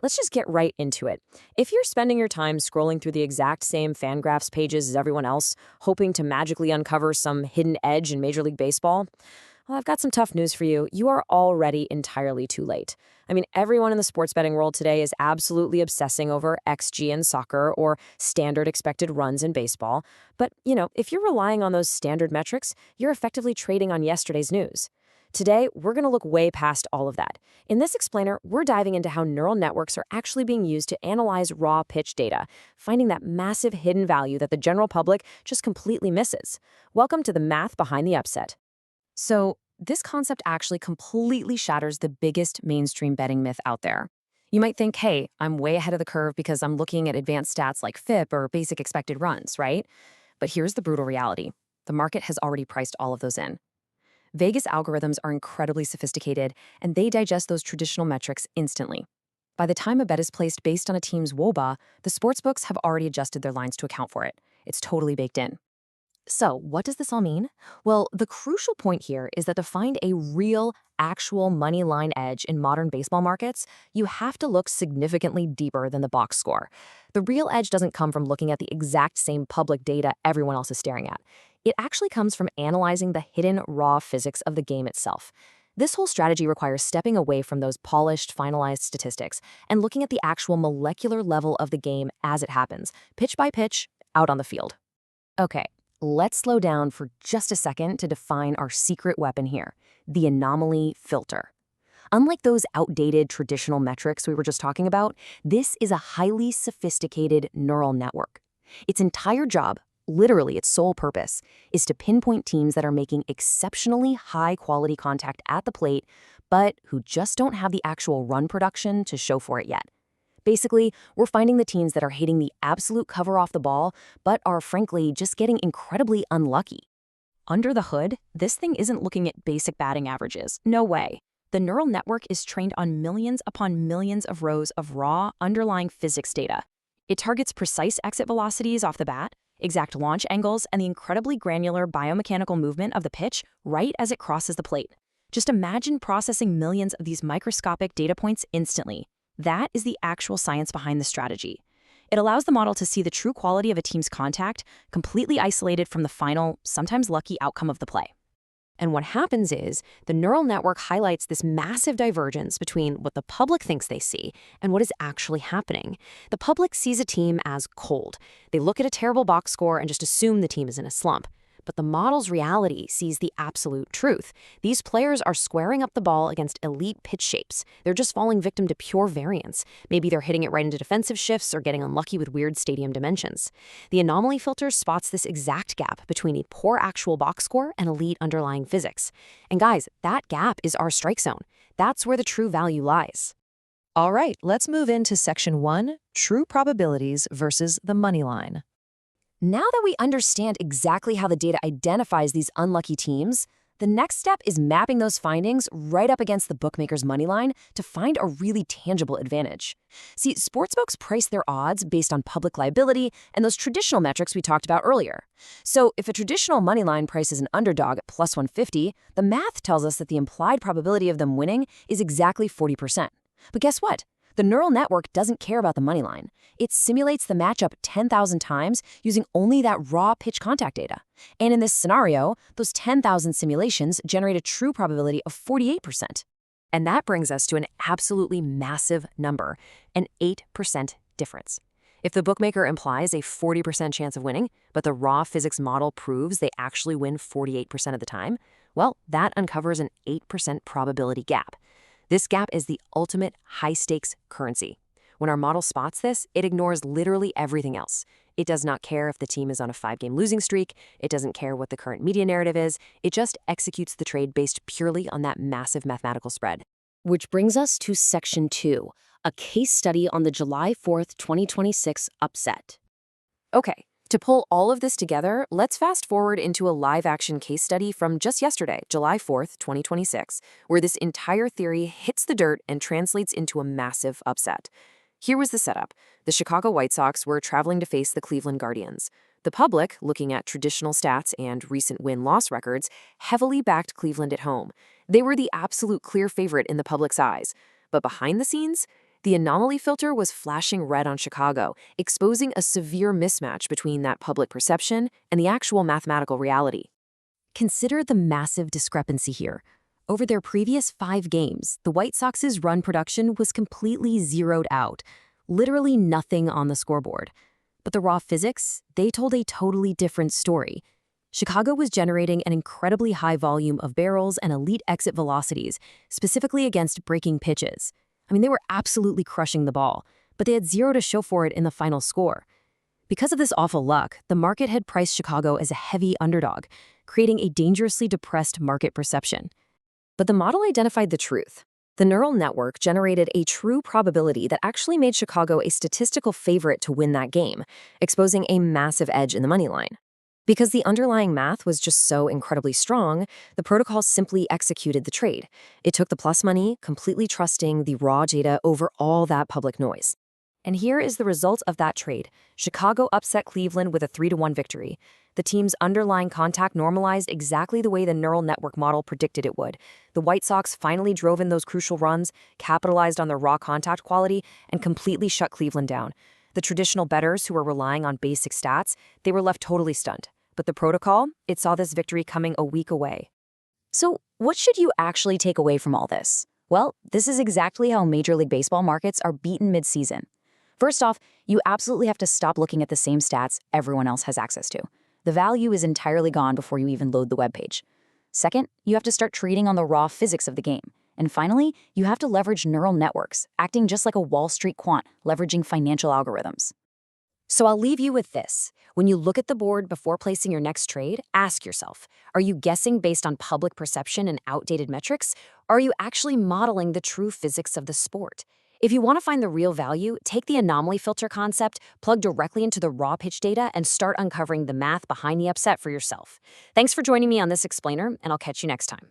let's just get right into it. If you're spending your time scrolling through the exact same FanGraphs pages as everyone else, hoping to magically uncover some hidden edge in Major League Baseball, well, I've got some tough news for you. You are already entirely too late. I mean, everyone in the sports betting world today is absolutely obsessing over XG in soccer or standard expected runs in baseball. But, if you're relying on those standard metrics, you're effectively trading on yesterday's news. Today, we're going to look way past all of that. In this explainer, we're diving into how neural networks are actually being used to analyze raw pitch data, finding that massive hidden value that the general public just completely misses. Welcome to the math behind the upset. So, this concept actually completely shatters the biggest mainstream betting myth out there. You might think, hey, I'm way ahead of the curve because I'm looking at advanced stats like FIP or basic expected runs, right? But here's the brutal reality. The market has already priced all of those in. Vegas algorithms are incredibly sophisticated, and they digest those traditional metrics instantly. By the time a bet is placed based on a team's WOBA, the sportsbooks have already adjusted their lines to account for it. It's totally baked in. So, what does this all mean? Well, the crucial point here is that to find a real, actual money line edge in modern baseball markets, you have to look significantly deeper than the box score. The real edge doesn't come from looking at the exact same public data everyone else is staring at. It actually comes from analyzing the hidden, raw physics of the game itself. This whole strategy requires stepping away from those polished, finalized statistics and looking at the actual molecular level of the game as it happens, pitch by pitch, out on the field. Okay. Let's slow down for just a second to define our secret weapon here, the Anomaly Filter. Unlike those outdated traditional metrics we were just talking about, this is a highly sophisticated neural network. Its entire job, literally its sole purpose, is to pinpoint teams that are making exceptionally high-quality contact at the plate, but who just don't have the actual run production to show for it yet. Basically, we're finding the teams that are hitting the absolute cover off the ball, but are frankly just getting incredibly unlucky. Under the hood, this thing isn't looking at basic batting averages. No way. The neural network is trained on millions upon millions of rows of raw, underlying physics data. It targets precise exit velocities off the bat, exact launch angles, and the incredibly granular biomechanical movement of the pitch right as it crosses the plate. Just imagine processing millions of these microscopic data points instantly. That is the actual science behind the strategy. It allows the model to see the true quality of a team's contact, completely isolated from the final, sometimes lucky outcome of the play. And what happens is, the neural network highlights this massive divergence between what the public thinks they see and what is actually happening. The public sees a team as cold. They look at a terrible box score and just assume the team is in a slump. But the model's reality sees the absolute truth. These players are squaring up the ball against elite pitch shapes. They're just falling victim to pure variance. Maybe they're hitting it right into defensive shifts or getting unlucky with weird stadium dimensions. The anomaly filter spots this exact gap between a poor actual box score and elite underlying physics. And guys, that gap is our strike zone. That's where the true value lies. All right, let's move into Section 1, True Probabilities versus the Moneyline. Now that we understand exactly how the data identifies these unlucky teams, the next step is mapping those findings right up against the bookmaker's money line to find a really tangible advantage. See, sportsbooks price their odds based on public liability and those traditional metrics we talked about earlier. So if a traditional money line prices an underdog at plus 150, the math tells us that the implied probability of them winning is exactly 40%. But guess what? The neural network doesn't care about the money line. It simulates the matchup 10,000 times using only that raw pitch contact data. And in this scenario, those 10,000 simulations generate a true probability of 48%. And that brings us to an absolutely massive number, an 8% difference. If the bookmaker implies a 40% chance of winning, but the raw physics model proves they actually win 48% of the time, well, that uncovers an 8% probability gap. This gap is the ultimate high-stakes currency. When our model spots this, it ignores literally everything else. It does not care if the team is on a 5-game losing streak. It doesn't care what the current media narrative is. It just executes the trade based purely on that massive mathematical spread. Which brings us to Section 2, a case study on the July 4th, 2026 upset. Okay. To pull all of this together, let's fast forward into a live-action case study from just yesterday, July 4th, 2026, where this entire theory hits the dirt and translates into a massive upset. Here was the setup. The Chicago White Sox were traveling to face the Cleveland Guardians. The public, looking at traditional stats and recent win-loss records, heavily backed Cleveland at home. They were the absolute clear favorite in the public's eyes. But behind the scenes, The anomaly filter was flashing red on Chicago, exposing a severe mismatch between that public perception and the actual mathematical reality. Consider the massive discrepancy here. Over their previous 5 games, the White Sox's run production was completely zeroed out, literally nothing on the scoreboard. But the raw physics, they told a totally different story. Chicago was generating an incredibly high volume of barrels and elite exit velocities, specifically against breaking pitches. I mean, they were absolutely crushing the ball, but they had zero to show for it in the final score. Because of this awful luck, the market had priced Chicago as a heavy underdog, creating a dangerously depressed market perception. But the model identified the truth. The neural network generated a true probability that actually made Chicago a statistical favorite to win that game, exposing a massive edge in the money line. Because the underlying math was just so incredibly strong, the protocol simply executed the trade. It took the plus money, completely trusting the raw data over all that public noise. And here is the result of that trade. Chicago upset Cleveland with a 3-1 victory. The team's underlying contact normalized exactly the way the neural network model predicted it would. The White Sox finally drove in those crucial runs, capitalized on their raw contact quality, and completely shut Cleveland down. The traditional bettors who were relying on basic stats, they were left totally stunned. But the protocol, it saw this victory coming a week away. So what should you actually take away from all this? Well, this is exactly how Major League Baseball markets are beaten mid-season. First off, you absolutely have to stop looking at the same stats everyone else has access to. The value is entirely gone before you even load the web page. Second, you have to start trading on the raw physics of the game. And finally, you have to leverage neural networks, acting just like a Wall Street quant, leveraging financial algorithms. So I'll leave you with this. When you look at the board before placing your next trade, ask yourself, are you guessing based on public perception and outdated metrics, or are you actually modeling the true physics of the sport? If you want to find the real value, take the anomaly filter concept, plug directly into the raw pitch data, and start uncovering the math behind the upset for yourself. Thanks for joining me on this explainer, and I'll catch you next time.